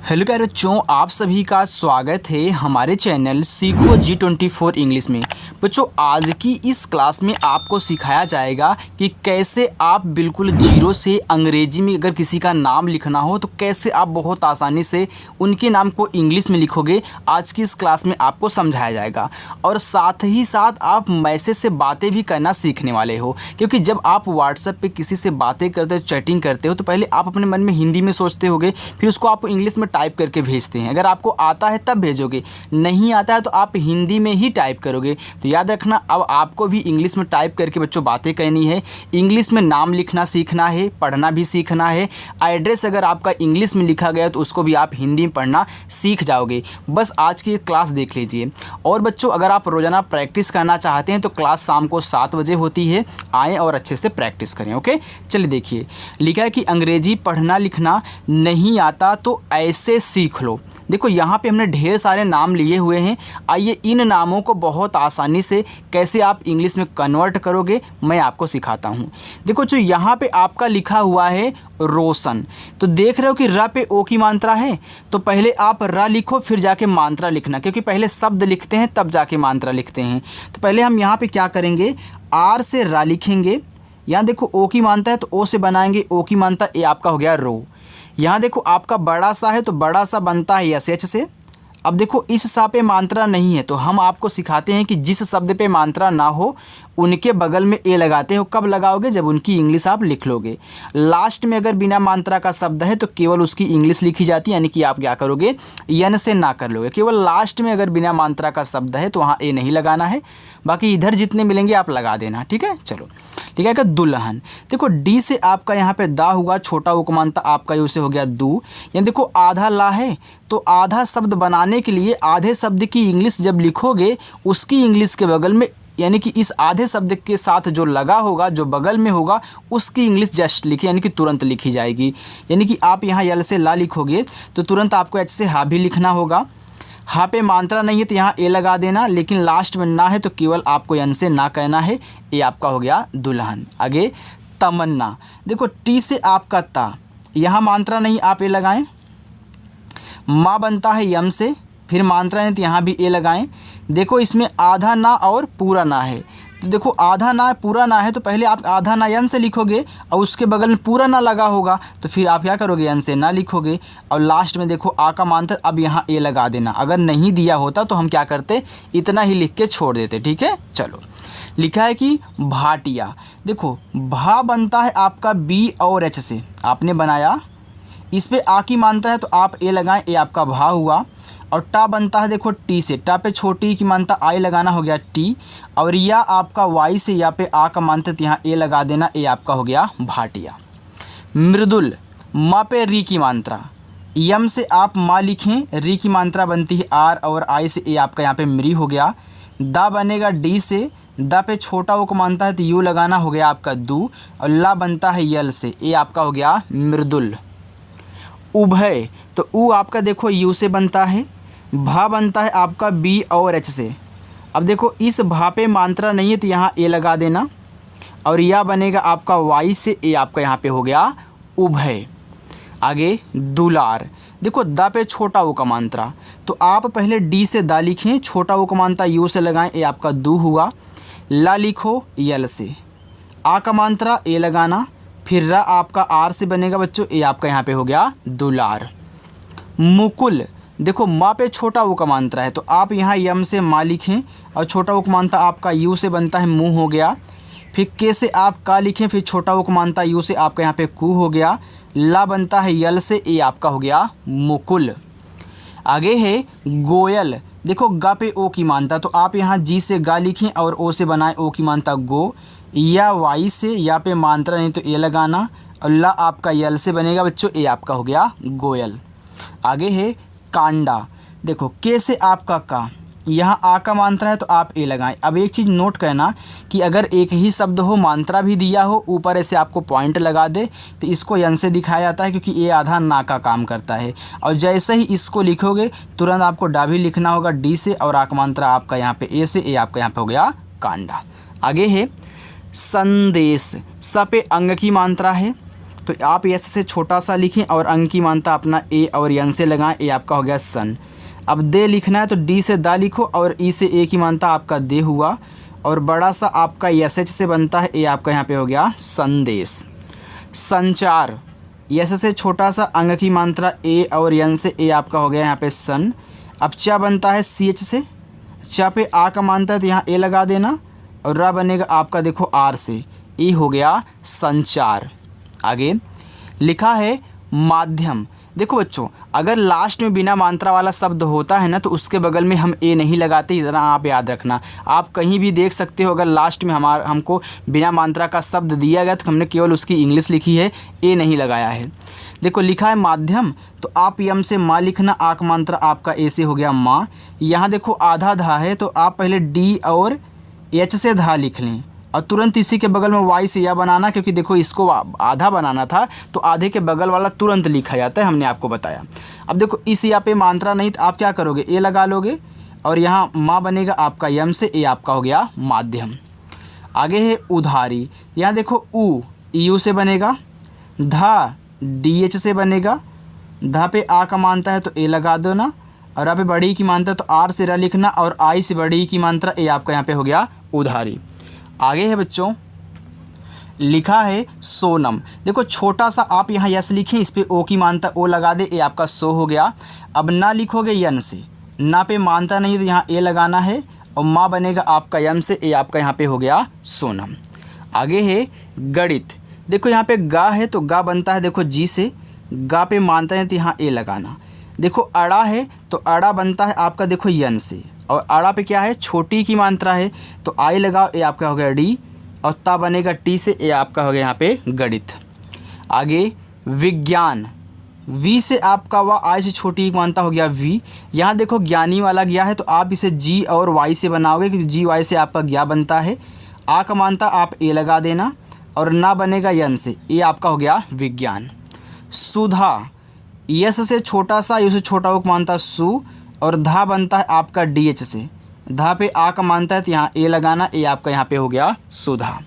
Hello प्यारे बच्चों, आप सभी का स्वागत है हमारे चैनल सीखो G24 इंग्लिश में। बच्चों, आज की इस क्लास में आपको सिखाया जाएगा कि कैसे आप बिल्कुल जीरो से अंग्रेजी में अगर किसी का नाम लिखना हो तो कैसे आप बहुत आसानी से उनके नाम को इंग्लिश में लिखोगे। आज की इस क्लास में आपको समझाया जाएगा और साथ ही साथ आप मैसेज से बातें भी करना सीखने वाले हो, क्योंकि जब आप व्हाट्सएप पे किसी से बातें करते हो, चैटिंग करते हो, तो पहले आप अपने मन में हिंदी में सोचते होगे, फिर उसको आप इंग्लिश में टाइप करके भेजते हैं। अगर आपको आता है तब भेजोगे, नहीं आता है तो आप हिंदी में ही टाइप करोगे। तो याद रखना, अब आपको भी इंग्लिश में टाइप करके बच्चों बातें करनी है। इंग्लिश में नाम लिखना सीखना है, पढ़ना भी सीखना है। एड्रेस अगर आपका इंग्लिश में लिखा गया तो उसको भी आप हिंदी में पढ़ना सीख जाओगे। बस आज की क्लास देख लीजिए। और बच्चों, अगर आप रोज़ाना प्रैक्टिस करना चाहते हैं तो क्लास शाम को 7 बजे होती है। आएँ और अच्छे से प्रैक्टिस करें। ओके, चलिए देखिए, लिखा है कि अंग्रेजी पढ़ना लिखना नहीं आता तो ऐसे सीख लो। देखो, यहाँ पे हमने ढेर सारे नाम लिए हुए हैं। आइए इन नामों को बहुत आसानी से कैसे आप इंग्लिश में कन्वर्ट करोगे मैं आपको सिखाता हूँ। देखो, जो यहाँ पे आपका लिखा हुआ है रोशन, तो देख रहे हो कि र पे ओ की मात्रा है, तो पहले आप र लिखो फिर जाके मात्रा लिखना, क्योंकि पहले शब्द लिखते हैं तब जाके मात्रा लिखते हैं। तो पहले हम यहाँ पे क्या करेंगे, आर से रा लिखेंगे। यहाँ देखो ओ की मात्रा है तो ओ से बनाएंगे ओ की मात्रा, ए आपका हो गया रो। यहाँ देखो आपका बड़ा सा है तो बड़ा सा बनता है एस एच से। अब देखो इस सा पे मात्रा नहीं है तो हम आपको सिखाते हैं कि जिस शब्द पे मात्रा ना हो उनके बगल में ए लगाते हो। कब लगाओगे? जब उनकी इंग्लिश आप लिख लोगे। लास्ट में अगर बिना मात्रा का शब्द है तो केवल उसकी इंग्लिश लिखी जाती है, यानी कि आप क्या करोगे, यन से ना कर लोगे। केवल लास्ट में अगर बिना मात्रा का शब्द है तो वहाँ ए नहीं लगाना है, बाकी इधर जितने मिलेंगे आप लगा देना। ठीक है, चलो ठीक है। दुल्हन, देखो डी से आपका यहाँ पे दा हुआ, छोटा उपमानता आपका यू से हो गया दू। यानी देखो आधा ला है तो आधा शब्द बनाने के लिए आधे शब्द की इंग्लिश जब लिखोगे उसकी इंग्लिश के बगल में, यानी कि इस आधे शब्द के साथ जो लगा होगा, जो बगल में होगा, उसकी इंग्लिश जस्ट लिखी, यानी कि तुरंत लिखी जाएगी। यानी कि आप यहाँ यल से ला लिखोगे तो तुरंत आपको एच से हा भी लिखना होगा। हा पे मात्रा नहीं है तो यहाँ ए लगा देना, लेकिन लास्ट में ना है तो केवल आपको यन से ना कहना है। ये आपका हो गया दुल्हन। आगे तमन्ना, देखो टी से आपका ता, यहाँ मात्रा नहीं, आप ए लगाएं। माँ बनता है यम से, फिर मात्रा नहीं तो यहाँ भी ए लगाएं। देखो इसमें आधा ना और पूरा ना है, तो देखो आधा ना पूरा ना है तो पहले आप आधा ना यन से लिखोगे और उसके बगल में पूरा ना लगा होगा तो फिर आप क्या करोगे, यन से ना लिखोगे। और लास्ट में देखो आ का मात्रा, अब यहाँ ए लगा देना। अगर नहीं दिया होता तो हम क्या करते, इतना ही लिख के छोड़ देते। ठीक है, चलो। लिखा है कि भाटिया, देखो भा बनता है आपका बी और एच से, आपने बनाया। इस पे आ की मात्रा है तो आप ए लगाएं, ए आपका भा हुआ। और टा बनता है देखो टी से, टा पे छोटी की मात्रा आई लगाना, हो गया टी। और या आपका वाई से, या पे आ का मात्रा तो यहाँ ए लगा देना, ए आपका हो गया भाटिया। मृदुल, माँ पे री की मात्रा, यम से आप माँ लिखें, री की मात्रा बनती है आर और आई से, ए आपका यहाँ पे मृ हो गया। दा बनेगा डी से, दा पे छोटा वो को मानता है तो यू लगाना, हो गया आपका दू। और ला बनता है यल से, ए आपका हो गया मृदुल। उभय, तो ऊ आपका देखो यू से बनता है। भा बनता है आपका बी और एच से। अब देखो इस भा पे मात्रा नहीं है तो यहाँ ए लगा देना। और या बनेगा आपका वाई से, ए आपका यहाँ पे हो गया उभय। आगे दुलार, देखो दा पे छोटा ओ का मात्रा, तो आप पहले डी से दा लिखें, छोटा ओ का मात्रा यू से लगाएं, ए आपका दू हुआ। ला लिखो यल से, आ का मात्रा ए लगाना, फिर रा आपका आर से बनेगा बच्चों, ए आपका यहाँ पे हो गया दुलार। मुकुल, देखो माँ पे छोटा वो का मात्रा है तो आप यहाँ यम से माँ लिखें, और छोटा वो का मात्रा आपका यू से बनता है मुँह हो गया। फिर के से आप का लिखें, फिर छोटा वो का मात्रा यू से आपका यहाँ पे कू हो गया। ला बनता है यल से, ए आपका हो गया मुकुल। आगे है गोयल, देखो गा पे ओ की मात्रा, तो आप यहाँ जी से गा लिखें और ओ से बनाएं ओ की मात्रा गो। या वाई से, या पे मात्रा नहीं तो ए लगाना। और ला आपका यल से बनेगा बच्चों, ए आपका हो गया गोयल। आगे है कांडा, देखो के से आपका का, यहाँ आ का मात्रा है तो आप ए लगाएं। अब एक चीज़ नोट करना कि अगर एक ही शब्द हो, मात्रा भी दिया हो, ऊपर ऐसे आपको पॉइंट लगा दे तो इसको यन से दिखाया जाता है, क्योंकि ए आधा ना का काम करता है। और जैसे ही इसको लिखोगे तुरंत आपको डा भी लिखना होगा डी से, और आ का मात्रा आपका यहाँ पे ए से, ए आपका यहाँ पे हो गया कांडा। आगे है संदेश, स पे अंग की मात्रा है तो आप यस से छोटा सा लिखें और अंग की मात्रा अपना ए और यन से लगाएं, ए आपका हो गया सन। अब दे लिखना है तो डी से दा लिखो और ई से ए की मात्रा आपका दे हुआ, और बड़ा सा आपका एस एच से बनता है, ए आपका यहाँ पे हो गया संदेश। संचार, यस से छोटा सा अंग की मात्रा ए और यन से, ए आपका हो गया यहाँ पे सन। अब चा बनता है सी एच से, चा पे आ का मानता है तो यहाँ ए लगा देना, और रा बनेगा आपका देखो आर से, ए हो गया संचार। आगे लिखा है माध्यम। देखो बच्चों, अगर लास्ट में बिना मात्रा वाला शब्द होता है ना तो उसके बगल में हम ए नहीं लगाते, इतना आप याद रखना। आप कहीं भी देख सकते हो अगर लास्ट में हमको बिना मात्रा का शब्द दिया गया तो हमने केवल उसकी इंग्लिश लिखी है, ए नहीं लगाया है। देखो लिखा है माध्यम, तो आप यम से माँ लिखना, आक मात्रा आपका ए से हो गया माँ। यहाँ देखो आधा धा है तो आप पहले डी और एच से धा लिख लें, और तुरंत इसी के बगल में वाई से या बनाना, क्योंकि देखो इसको आधा बनाना था तो आधे के बगल वाला तुरंत लिखा जाता है, हमने आपको बताया। अब देखो इस या पे मात्रा नहीं तो आप क्या करोगे, ए लगा लोगे, और यहाँ माँ बनेगा आपका यम से, ए आपका हो गया माध्यम। आगे है उधारी। यहाँ देखो ऊ यू से बनेगा, धा डी एच से बनेगा, धा पे आ का मानता है तो ए लगा दो ना, और यहाँ पे बड़ी की मात्रा तो आर से रा लिखना, और आई से बड़ी की मात्रा ए आपका यहाँ पे हो गया उधारी। आगे है बच्चों लिखा है सोनम। देखो छोटा सा आप यहाँ यस लिखें, इस पे ओ की मात्रा ओ लगा दे, ए आपका सो हो गया। अब ना लिखोगे यन से, ना पे मानता नहीं तो यहाँ ए लगाना है, और माँ बनेगा आपका यम से, ए आपका यहाँ पे हो गया सोनम। आगे है गणित। देखो यहाँ पे गा है तो गा बनता है देखो जी से, गा पे मानता है तो यहाँ ए लगाना। देखो अड़ा है तो अड़ा बनता है आपका देखो यन से, और अड़ा पे क्या है छोटी की मात्रा है तो आई लगाओ, ए आपका हो गया डी, और ता बनेगा टी से, ए आपका हो गया यहाँ पे गणित। आगे विज्ञान, वी से आपका वा आई से छोटी की मात्रा हो गया वी। यहाँ देखो ज्ञानी वाला गया है तो आप इसे जी और वाई से बनाओगे, क्योंकि जी वाई से आपका ज्ञा बनता है। आ का मात्रा आप ए लगा देना, और ना बनेगा यन से, ए आपका हो गया विज्ञान। सुधा, यस से छोटा सा यू से छोटा हो मानता सु, और धा बनता है आपका डी एच से, धा पे आ का मानता है तो यहाँ ए लगाना, ए आपका यहाँ पे हो गया सुधा।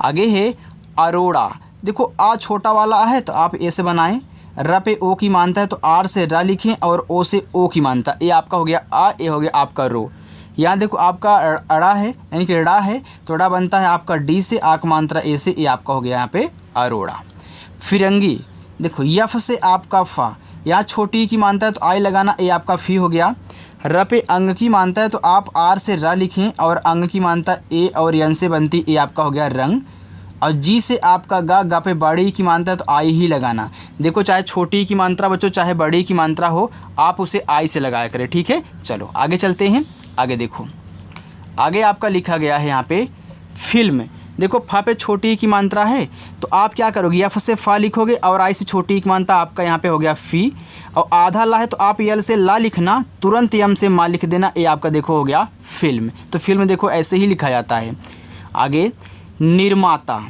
आगे है अरोड़ा। देखो आ छोटा वाला है तो आप ए से बनाएं, र पे ओ की मानता है तो आर से रा लिखें, और ओ से ओ की मानता, ए आपका हो गया आ, ए हो गया आपका रो। यहाँ देखो आपका अड़ा है यानी कि ड़ा है तो ड़ा बनता है आपका डी से, आ का मात्रा ए से, ए आपका हो गया यहाँ पे अरोड़ा। फिरंगी, देखो यफ से आपका फा, यहाँ छोटी की मानता है तो आई लगाना, ए आपका फी हो गया। र पे अंग की मानता है तो आप आर से रा लिखें, और अंग की मानता ए और यन से बनती, ए आपका हो गया रंग। और जी से आपका गा, गा पे बड़ी की मानता है तो आई ही लगाना। देखो चाहे छोटी की मात्रा बच्चों चाहे बड़ी की मात्रा हो, आप उसे आई से लगाया करें, ठीक है। चलो आगे चलते हैं। आगे देखो आगे आपका लिखा गया है यहाँ पे फिल्म। देखो फा पे छोटी की मात्रा है तो आप क्या करोगे, एफ से फा लिखोगे, और आई से छोटी की मात्रा आपका यहाँ पे हो गया फी, और आधा ला है तो आप यल से ला लिखना, तुरंत यम से मा लिख देना, ये आपका देखो हो गया फिल्म। तो फिल्म देखो ऐसे ही लिखा जाता है। आगे निर्माता,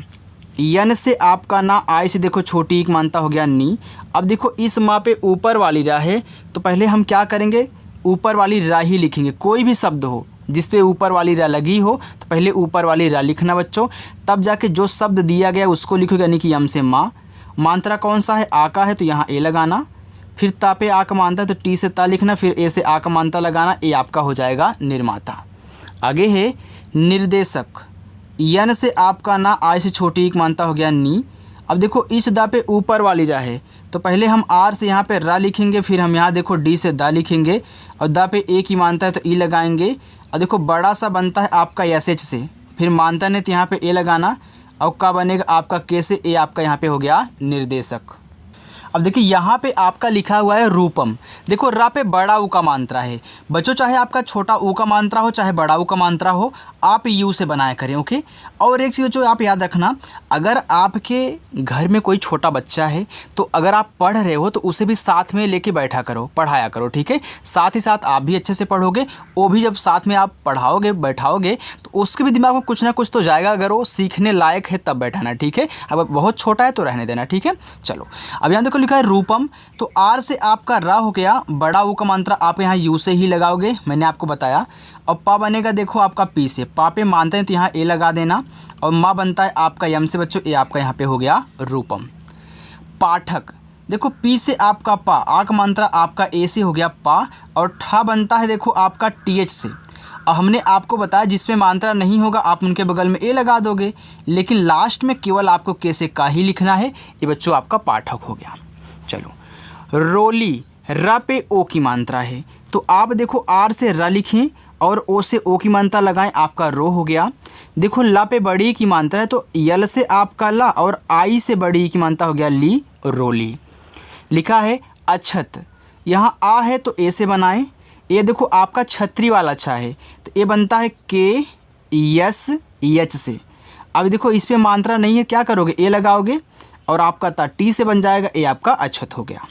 यन से आपका ना, आई से देखो छोटी की मात्रा हो गया नी। अब देखो इस माँ पे ऊपर वाली रा है तो पहले हम क्या करेंगे, ऊपर वाली रा ही लिखेंगे। कोई भी शब्द हो जिस पे ऊपर वाली रा लगी हो तो पहले ऊपर वाली रा लिखना बच्चों, तब जाके जो शब्द दिया गया उसको लिखोगे, यानी कि यम से माँ। मात्रा कौन सा है, आ का है तो यहाँ ए लगाना, फिर ता पे आ का मानता है तो टी से ता लिखना, फिर ए से आ का मानता लगाना, ए आपका हो जाएगा निर्माता। आगे है निर्देशक, यन से आपका ना, आई से छोटी एक मानता हो गया नी। अब देखो इस दा पे ऊपर वाली रा है तो पहले हम आर से यहाँ पे रा लिखेंगे, फिर हम यहाँ देखो डी से दा लिखेंगे, और दा पे ए की मानता है तो ई लगाएंगे, और देखो बड़ा सा बनता है आपका एस एच से, फिर मानता नहीं तो यहाँ पे ए लगाना, और का बनेगा आपका के से, ए आपका यहाँ पे हो गया निर्देशक। अब देखिए यहाँ पे आपका लिखा हुआ है रूपम। देखो रा पे बड़ा ऊ का मात्रा है बच्चों, चाहे आपका छोटा ऊ का मात्रा हो चाहे बड़ा ऊ का मात्रा हो, आप यू से बनाया करें, ओके। और एक चीज़ जो आप याद रखना, अगर आपके घर में कोई छोटा बच्चा है तो अगर आप पढ़ रहे हो तो उसे भी साथ में लेके बैठा करो, पढ़ाया करो, ठीक है। साथ ही साथ आप भी अच्छे से पढ़ोगे, वो भी जब साथ में आप पढ़ाओगे बैठाओगे तो उसके भी दिमाग में कुछ ना कुछ तो जाएगा, अगर वो सीखने लायक है तब बैठाना, ठीक है। अब बहुत छोटा है तो रहने देना, ठीक है। चलो अब यहाँ देखो लिखा है रूपम, तो आर से आपका रा हो गया, बड़ा ऊ का मात्रा आप यहाँ यू से ही लगाओगे, मैंने आपको बताया। और पा बनेगा देखो आपका पी से, पा पे मानते हैं तो यहाँ ए लगा देना, और माँ बनता है आपका यम से बच्चों, ए आपका यहाँ पे हो गया रूपम। पाठक, देखो पी से आपका पा, आ का मात्रा आपका ए से हो गया पा, और ठा बनता है देखो आपका टी एच से। और हमने आपको बताया जिसमें मात्रा नहीं होगा आप उनके बगल में ए लगा दोगे, लेकिन लास्ट में केवल आपको के से का ही लिखना है। ये बच्चों आपका पाठक हो गया। चलो, रोली, र पे ओ की मात्रा है, तो आप देखो आर से र लिखें और ओ से ओ की मात्रा लगाएं, आपका रो हो गया। देखो ला पे बड़ी की मात्रा है, तो यल से आपका ला और आई से बड़ी की मात्रा हो गया ली, रोली। लिखा है अछत, यहाँ आ है तो ए से बनाएं। ये देखो आपका छतरी वाला अच्छा है, तो ये बनता है के यस एच से। अब देखो इस पे मात्रा नहीं है, क्या करोगे, ए लगाओगे और आपका ता टी से बन जाएगा, ये आपका अछत हो गया।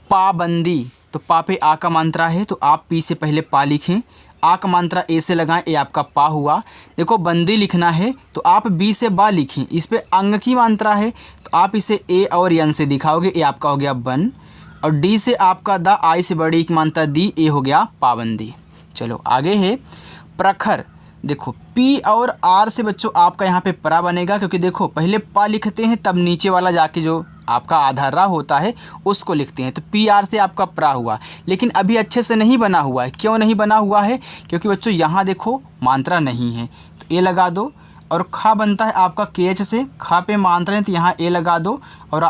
पाबंदी, तो पा पे आ का मात्रा है, तो आप पी से पहले पा लिखें, आ का मात्रा ए से लगाएं, ये आपका पा हुआ। देखो बंदी लिखना है, तो आप बी से बा लिखें, इस पे अंग की मात्रा है, तो आप इसे ए और यन से दिखाओगे, ये आपका हो गया बन। और डी से आपका दा, आई से बड़ी की मात्रा दी, ए हो गया पाबंदी। चलो आगे है प्रखर, देखो पी और आर से बच्चों आपका यहाँ पे प्रा बनेगा, क्योंकि देखो पहले पा लिखते हैं तब नीचे वाला जाके जो आपका आधा रा होता है उसको लिखते हैं, तो पी आर से आपका प्रा हुआ। लेकिन अभी अच्छे से नहीं बना हुआ है, क्यों नहीं बना हुआ है, क्योंकि बच्चों यहाँ देखो मात्रा नहीं है, तो ए लगा दो। और खा बनता है आपका के एच से, खा पे मात्रा है तो यहाँ ए लगा दो, और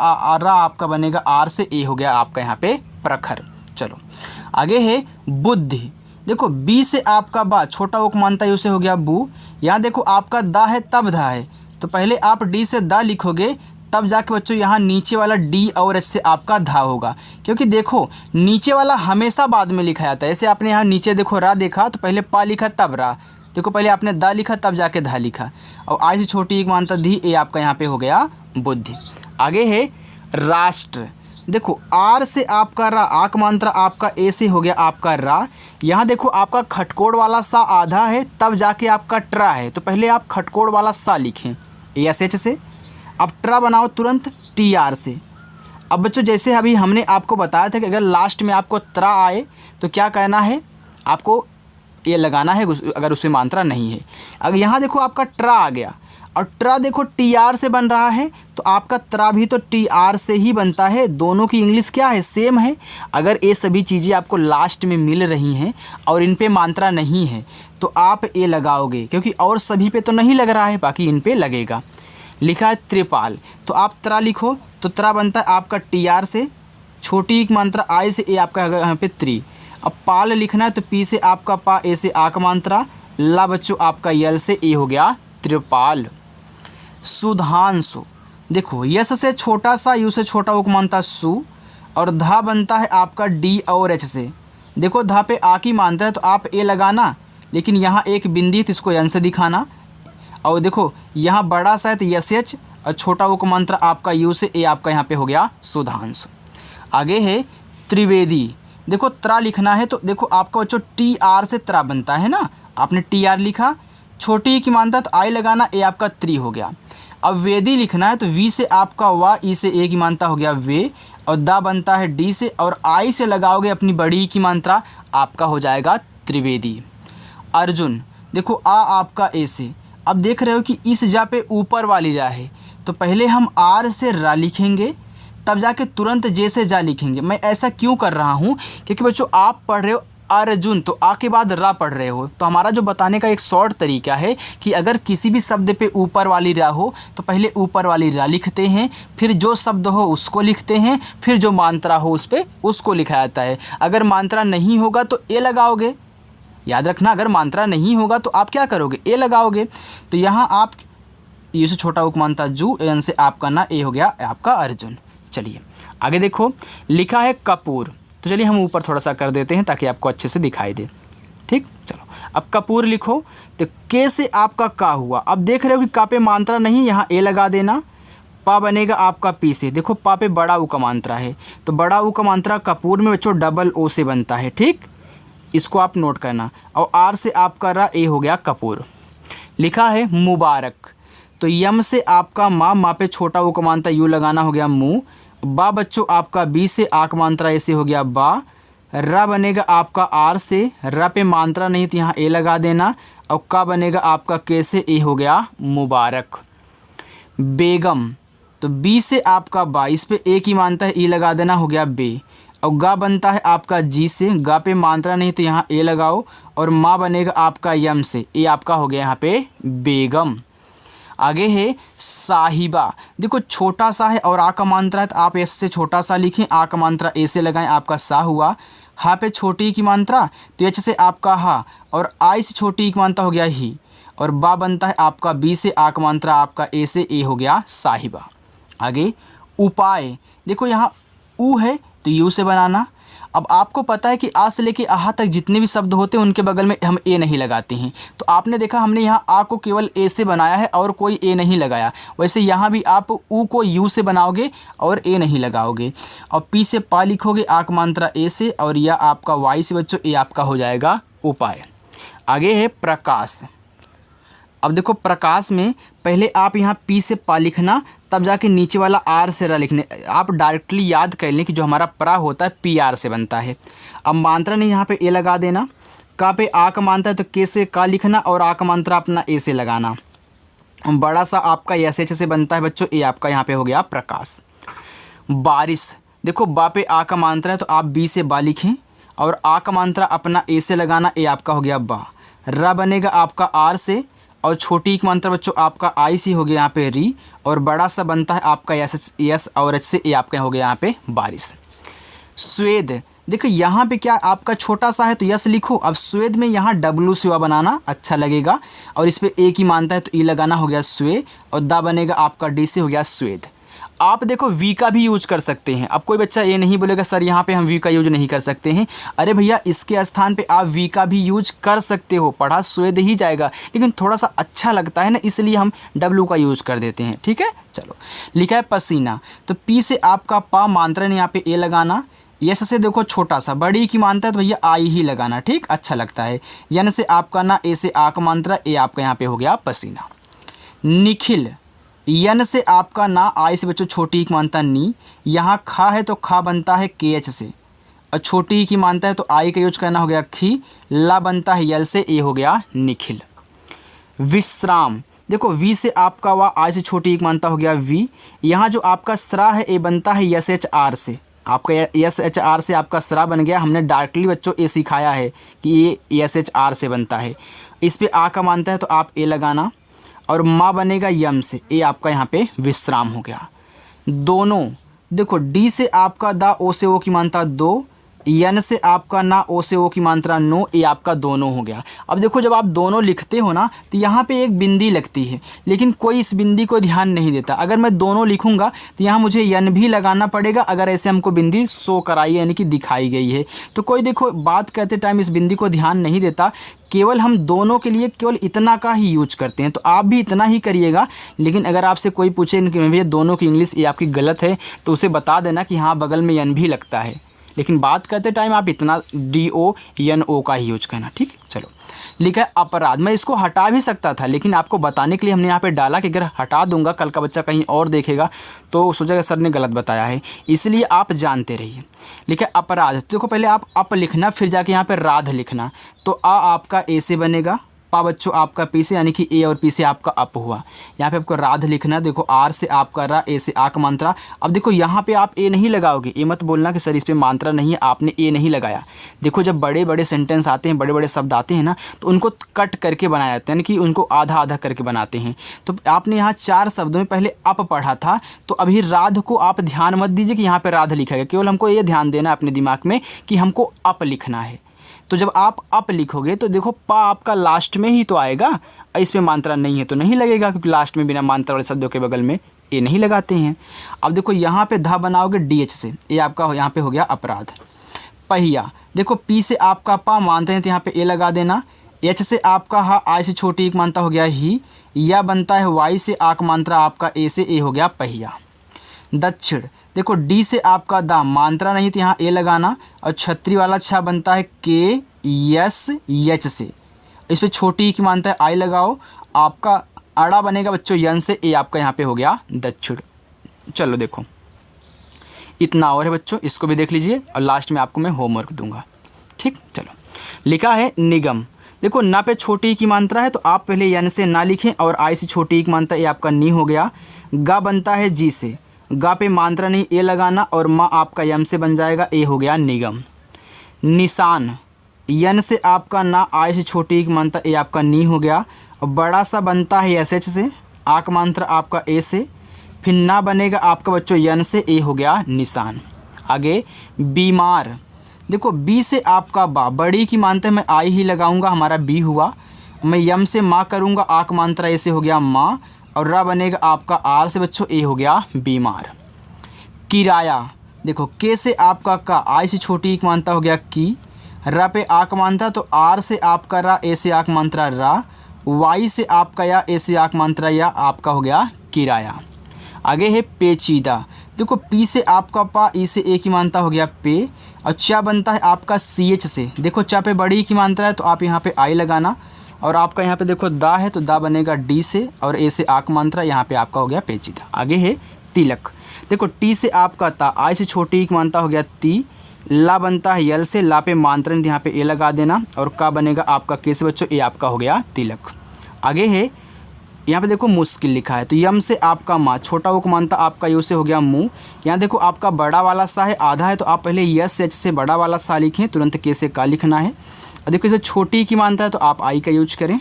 रा आपका बनेगा आर से, ए हो गया आपका यहाँ पे प्रखर। चलो आगे है बुद्धि, देखो बी से आपका बा, छोटा ओक मानता है उसे हो गया बू। यहाँ देखो आपका दा है तब धा है, तो पहले आप डी से दा लिखोगे, तब जाके बच्चों यहाँ नीचे वाला डी और एच से आपका धा होगा, क्योंकि देखो नीचे वाला हमेशा बाद में लिखा जाता है। ऐसे आपने यहाँ नीचे देखो रा देखा, तो पहले पा लिखा तब रा, देखो पहले आपने दा लिखा तब जाके धा लिखा, और आई से छोटी एक मानता धी, ए आपका यहाँ पे हो गया बुद्धि। आगे है राष्ट्र, देखो आर से आपका रा, आक मात्रा आपका ए से हो गया आपका रा। यहाँ देखो आपका खटकोड़ वाला सा आधा है, तब जाके आपका ट्रा है, तो पहले आप खटकोड़ वाला सा लिखें एस एच से, अब ट्रा बनाओ तुरंत टी आर से। अब बच्चों जैसे अभी हमने आपको बताया था कि अगर लास्ट में आपको त्रा आए तो क्या कहना है, आपको ये लगाना है अगर उसमें मात्रा नहीं है। अगर यहाँ देखो आपका ट्रा आ गया, और ट्रा देखो टी आर से बन रहा है, तो आपका त्रा भी तो टी आर से ही बनता है। दोनों की इंग्लिश क्या है, सेम है। अगर ये सभी चीज़ें आपको लास्ट में मिल रही हैं और इन पे मात्रा नहीं है, तो आप ए लगाओगे, क्योंकि और सभी पे तो नहीं लग रहा है, बाकी इन पे लगेगा। लिखा है त्रिपाल, तो आप त्रा लिखो, तो त्रा बनता है आपका टी आर से, छोटी एक मात्रा आई से, ए आपका यहाँ पे त्रि। अब पाल लिखना है, तो पी से आपका पा, ए से आक मात्रा, ला बच्चों आपका यल से, ए हो गया त्रिपाल। सुधांशु, देखो यस से छोटा सा, यू से छोटा उक मानता सु, और धा बनता है आपका डी और एच से। देखो धा पे आ की मात्रा है, तो आप ए लगाना, लेकिन यहाँ एक बिंदी तो इसको यन से दिखाना। और देखो यहाँ बड़ा सा है तो यस एच, और छोटा उक मात्रा आपका यू से, ए आपका यहाँ पे हो गया सुधांशु। आगे है त्रिवेदी, देखो त्रा लिखना है, तो देखो आपका बच्चों टी आर से त्रा बनता है ना, आपने टी आर लिखा, छोटी की मानता तो आई लगाना, ए आपका त्रि हो गया। अब वेदी लिखना है, तो वी से आपका वा, ई से ए की मानता हो गया वे, और दा बनता है डी से, और आई से लगाओगे अपनी बड़ी की मात्रा, आपका हो जाएगा त्रिवेदी। अर्जुन, देखो आ आपका ए से, अब देख रहे हो कि इस जा पे ऊपर वाली रा है, तो पहले हम आर से रा लिखेंगे, तब जाके तुरंत जे से जा लिखेंगे। मैं ऐसा क्यों कर रहा हूँ, क्योंकि बच्चों आप पढ़ रहे हो अर्जुन, तो आ के बाद रा पढ़ रहे हो, तो हमारा जो बताने का एक शॉर्ट तरीका है कि अगर किसी भी शब्द पे ऊपर वाली रा हो, तो पहले ऊपर वाली रा लिखते हैं, फिर जो शब्द हो उसको लिखते हैं, फिर जो मात्रा हो उस पर उसको लिखा जाता है। अगर मात्रा नहीं होगा तो ए लगाओगे, याद रखना, अगर मात्रा नहीं होगा तो आप क्या करोगे, ए लगाओगे। तो यहाँ आप ये से छोटा उक मानता जू, एन से आपका ना, ए हो गया आपका अर्जुन। चलिए आगे देखो, लिखा है कपूर, तो चलिए हम ऊपर थोड़ा सा कर देते हैं ताकि आपको अच्छे से दिखाई दे। ठीक, चलो अब कपूर लिखो, तो के से आपका का हुआ। अब देख रहे हो कि का पे मात्रा नहीं, यहाँ ए लगा देना, पा बनेगा आपका पी से। देखो पा पे बड़ा ऊ का मात्रा है, तो बड़ा ऊ का मात्रा कपूर में बच्चों डबल ओ से बनता है। ठीक, इसको आप नोट करना। और आर से आपका रा, ए हो गया कपूर। लिखा है मुबारक, तो यम से आपका माँ पे छोटा ऊ का मात्रा यू लगाना, हो गया मुँह। बा बच्चों आपका बी से आक मात्रा ऐसे हो गया बा। रा बनेगा आपका आर से, रा पे मात्रा नहीं तो यहाँ ए लगा देना। और का बनेगा आपका के से, ए हो गया मुबारक। बेगम, तो बी से आपका बा, इस पे ए की मात्रा है, ई लगा देना, हो गया बे। और गा बनता है आपका जी से, गा पे मात्रा नहीं तो यहाँ ए लगाओ, और माँ बनेगा आपका यम से, ए आपका हो गया यहाँ पे बेगम। आगे है साहिबा। देखो छोटा सा है और आ का मात्रा है तो आप एस से छोटा सा लिखें, आ का मात्रा ए से लगाएं, आपका सा हुआ। हा पे छोटी की मात्रा तो एच से आपका हा, और आई से छोटी की मात्रा हो गया ही, और बा बनता है आपका बी से, आ का मात्रा आपका ए से, ए हो गया साहिबा। आगे उपाय। देखो यहाँ ऊ है तो यू से बनाना। अब आपको पता है कि आ से लेके आहा तक जितने भी शब्द होते हैं उनके बगल में हम ए नहीं लगाते हैं। तो आपने देखा हमने यहाँ आ को केवल ए से बनाया है और कोई ए नहीं लगाया। वैसे यहाँ भी आप ऊ को यू से बनाओगे और ए नहीं लगाओगे। और पी से पा लिखोगे, आ का मात्रा ए से, और या आपका वाई से बच्चों, ए आपका हो जाएगा उपाय। आगे है प्रकाश। अब देखो प्रकाश में पहले आप यहाँ पी से पा लिखना, तब जाके नीचे वाला आर से रा लिखने। आप डायरेक्टली याद कर लें कि जो हमारा प्रा होता है पी आर से बनता है। अब मात्रा नहीं यहाँ पे ए लगा देना, का पे आ का मात्रा है तो के से का लिखना, और आ का मात्रा अपना ए से लगाना। बड़ा सा आपका एस एच से बनता है बच्चों, ए आपका यहाँ पे हो गया प्रकाश। बारिश। देखो बा पे आ का मात्रा है तो आप बी से बा लिखें, और आ का मात्रा अपना ए से लगाना, ए आपका हो गया बा। रा बनेगा आपका आर से, और छोटी की मात्रा बच्चों आपका आई सी हो गया यहाँ पे री, और बड़ा सा बनता है आपका एस और एच से, ए आपका हो गया यहाँ पे बारिश। स्वेद। देखो यहाँ पे क्या आपका छोटा सा है तो यस लिखो। अब स्वेद में यहाँ डब्लू से बनाना अच्छा लगेगा, और इस पे ए की मानता है तो ई लगाना, हो गया स्वे, और दा बनेगा आपका डी से, हो गया स्वेद। आप देखो वी का भी यूज कर सकते हैं। अब कोई बच्चा ये नहीं बोलेगा सर यहाँ पे हम वी का यूज नहीं कर सकते हैं। अरे भैया इसके स्थान पे आप वी का भी यूज कर सकते हो, पढ़ा स्वेद ही जाएगा, लेकिन थोड़ा सा अच्छा लगता है ना, इसलिए हम डब्लू का यूज कर देते हैं। ठीक है, चलो। लिखा है पसीना, तो पी से आपका पा मात्रा ने यहाँ पे ए लगाना, यस से देखो छोटा सा, बड़ी की मात्रा है तो भैया आई ही लगाना, ठीक, अच्छा लगता है। यन से आपका ना, ए से आ का मात्रा, ए आपका यहाँ पे हो गया पसीना। निखिल। यन से आपका ना, आई से बच्चों छोटी की मानता नी, यहाँ खा है तो खा बनता है के एच से, और छोटी की मानता है तो आई का यूज करना, हो गया खी। ला बनता है यल से, ए हो गया निखिल। विश्राम। देखो वी से आपका वा, आई से छोटी की मानता हो गया वी। यहाँ जो आपका स्रा है ए बनता है यस एच आर से, आपका यस एच आर से आपका स्रा बन गया। हमने डायरेक्टली बच्चों ए सिखाया है कि ये यस एच आर से बनता है। इस पे आ का मानता है तो आप ए लगाना, और माँ बनेगा यम से, ए आपका यहाँ पे विश्राम हो गया। दोनों। देखो डी से आपका दा, ओ से ओ की मात्रा दो, यन से आपका ना, ओ से ओ की मात्रा नो, ए आपका दोनों हो गया। अब देखो जब आप दोनों लिखते हो ना तो यहाँ पे एक बिंदी लगती है, लेकिन कोई इस बिंदी को ध्यान नहीं देता। अगर मैं दोनों लिखूंगा तो यहाँ मुझे यन भी लगाना पड़ेगा, अगर ऐसे हमको बिंदी शो कराई यानी कि दिखाई गई है तो। कोई देखो बात करते टाइम इस बिंदी को ध्यान नहीं देता, केवल हम दोनों के लिए केवल इतना का ही यूज करते हैं। तो आप भी इतना ही करिएगा, लेकिन अगर आपसे कोई पूछे कि भैया दोनों की इंग्लिश ये आपकी गलत है तो उसे बता देना कि हाँ बगल में यन भी लगता है, लेकिन बात करते टाइम आप इतना डी ओ एन ओ का ही यूज करना। ठीक है, चलो। लिखा है अपराध। मैं इसको हटा भी सकता था, लेकिन आपको बताने के लिए हमने यहाँ पे डाला कि अगर हटा दूंगा कल का बच्चा कहीं और देखेगा तो सोचेगा सर ने गलत बताया है, इसलिए आप जानते रहिए। लिखा है अपराध। तो देखो पहले आप अप लिखना, फिर जाके यहाँ पे राध लिखना। तो आ आपका ए से बनेगा, पा बच्चों आपका पी से, यानी कि ए और पी से आपका अप हुआ। यहाँ पे आपको राध लिखना, देखो आर से आपका रा, ए से आ का मात्रा। अब देखो यहाँ पे आप ए नहीं लगाओगे, ये मत बोलना कि सर इस पे मात्रा नहीं है, आपने ए नहीं लगाया। देखो जब बड़े बड़े सेंटेंस आते हैं, बड़े बड़े शब्द आते हैं ना, तो उनको कट करके बनाया जाता है, यानी कि उनको आधा आधा करके बनाते हैं। तो आपने यहाँ 4 शब्दों में पहले अप पढ़ा था, तो अभी राध को आप ध्यान मत दीजिए कि यहाँ पर राध लिखा गया, केवल हमको ये ध्यान देना अपने दिमाग में कि हमको अप लिखना है। तो जब आप अप लिखोगे तो देखो पा आपका लास्ट में ही तो आएगा, इस पे मात्रा नहीं है तो नहीं लगेगा, क्योंकि लास्ट में बिना मात्रा वाले शब्दों के बगल में ए नहीं लगाते हैं। अब देखो यहाँ पे धा बनाओगे डी एच से, ये आपका यहाँ पे हो गया अपराध। पहिया। देखो पी से आपका पा मानते हैं तो यहाँ पे ए लगा देना, एच से आपका हा, आई से छोटी एक मात्रा हो गया ही, या बनता है वाई से आक मात्रा आपका ए से, ए हो गया पहिया। दक्षिण। देखो डी से आपका दा, मात्रा नहीं तो यहाँ ए लगाना, और छतरी वाला छा बनता है के यस एच से, इस पर छोटी की मात्रा है आई लगाओ, आपका अड़ा बनेगा बच्चों यन से, ए आपका यहाँ पे हो गया दक्षिण। चलो देखो इतना और है बच्चों, इसको भी देख लीजिए और लास्ट में आपको मैं होमवर्क दूंगा। ठीक, चलो। लिखा है निगम। देखो ना पे छोटी की मात्रा है तो आप पहले यन से ना लिखें, और आई से छोटी की मात्रा ये आपका नी हो गया। गा बनता है जी से, गा पे मात्रा नहीं ए लगाना और माँ आपका यम से बन जाएगा, ए हो गया निगम। निशान, यन से आपका ना आय से छोटी की मात्रा ए आपका नी हो गया। और बड़ा सा बनता है एस एच से, आक मात्रा आपका ए से, फिर ना बनेगा आपका बच्चों यन से, ए हो गया निशान। आगे बीमार, देखो बी से आपका बा, बड़ी की मात्रा मैं आई ही लगाऊंगा, हमारा बी हुआ। मैं यम से माँ करूँगा, आक मात्रा ए से हो गया माँ, और रा बनेगा आपका आर से बच्चों, ए हो गया बीमार। किराया, देखो के से आपका का, आई से छोटी एक मात्रा हो गया की, रा पे आक मात्रा तो आर से आपका रा, ए से आक मात्रा रा, वाई से आपका या, ए से आक मात्रा या, आपका हो गया किराया। आगे है पेचीदा, देखो पी से आपका पा, ई से ए की मात्रा हो गया पे, और चा बनता है आपका सी एच से, देखो चा पे बड़ी की मात्रा है तो आप यहाँ पे आई लगाना, और आपका यहाँ पे देखो दा है तो दा बनेगा डी से, और ए से आक मात्रा, यहाँ पे आपका हो गया पेचीदा। आगे है तिलक, देखो टी से आपका ता, आई से छोटी की मात्रा हो गया ती, ला बनता है यल से, ला पे मात्रा यहाँ पे ए लगा देना, और का बनेगा आपका के से बच्चों, ए आपका हो गया तिलक। आगे है यहाँ पे देखो मुश्किल लिखा है, तो यम से आपका माँ, छोटा उक मानता आपका यू से हो गया मुँह। यहाँ देखो आपका बड़ा वाला सा है, आधा है तो आप पहले यस एच से बड़ा वाला सा लिखें, तुरंत के से का लिखना है। और देखो इसे छोटी की मानता है तो आप आई का यूज करें,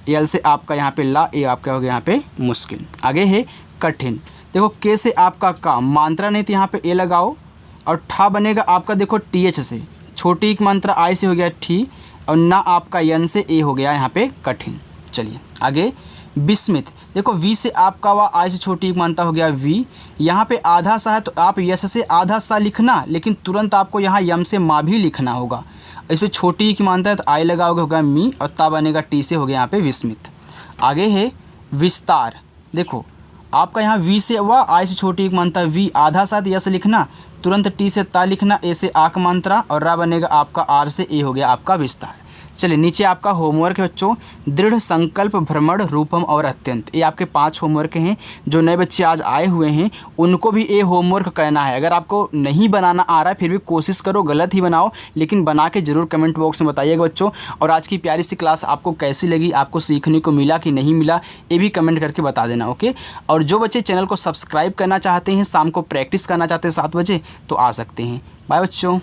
यल से आपका यहाँ पे ला, ए आपका हो गया यहाँ पे मुश्किल। आगे है कठिन, देखो के से आपका का, मात्रा नहीं तो यहाँ पे ए लगाओ, और ठा बनेगा आपका देखो टी एच से, छोटी की मात्रा आई से हो गया ठी, और ना आपका यन से, ए हो गया यहाँ पे कठिन। चलिए आगे विस्मित, देखो वी से आपका वा, आई से छोटी मानता हो गया वी, यहाँ पे आधा सा है तो आप यस से आधा सा लिखना, लेकिन तुरंत आपको यहाँ यम से माँ भी लिखना होगा। इस पर छोटी की मानता है तो आई लगाओगे, होगा मी, और ता बनेगा टी से, हो गया यहाँ पे विस्मित। आगे है विस्तार, देखो आपका यहाँ वी से वा, आई से छोटी की मानता है वी, आधा सा यस लिखना, तुरंत टी से ता लिखना, ए से आक मात्रा, और रा बनेगा आपका आर से, ए हो गया आपका विस्तार। चलिए नीचे आपका होमवर्क है बच्चों, दृढ़ संकल्प, भ्रमण, रूपम और अत्यंत, ये आपके 5 होमवर्क हैं। जो नए बच्चे आज आए हुए हैं उनको भी ये होमवर्क करना है। अगर आपको नहीं बनाना आ रहा है फिर भी कोशिश करो, गलत ही बनाओ लेकिन बना के ज़रूर कमेंट बॉक्स में बताइएगा बच्चों। और आज की प्यारी सी क्लास आपको कैसी लगी, आपको सीखने को मिला कि नहीं मिला, ये भी कमेंट करके बता देना, ओके। और जो बच्चे चैनल को सब्सक्राइब करना चाहते हैं, शाम को प्रैक्टिस करना चाहते हैं 7 बजे, तो आ सकते हैं। बाय बच्चों।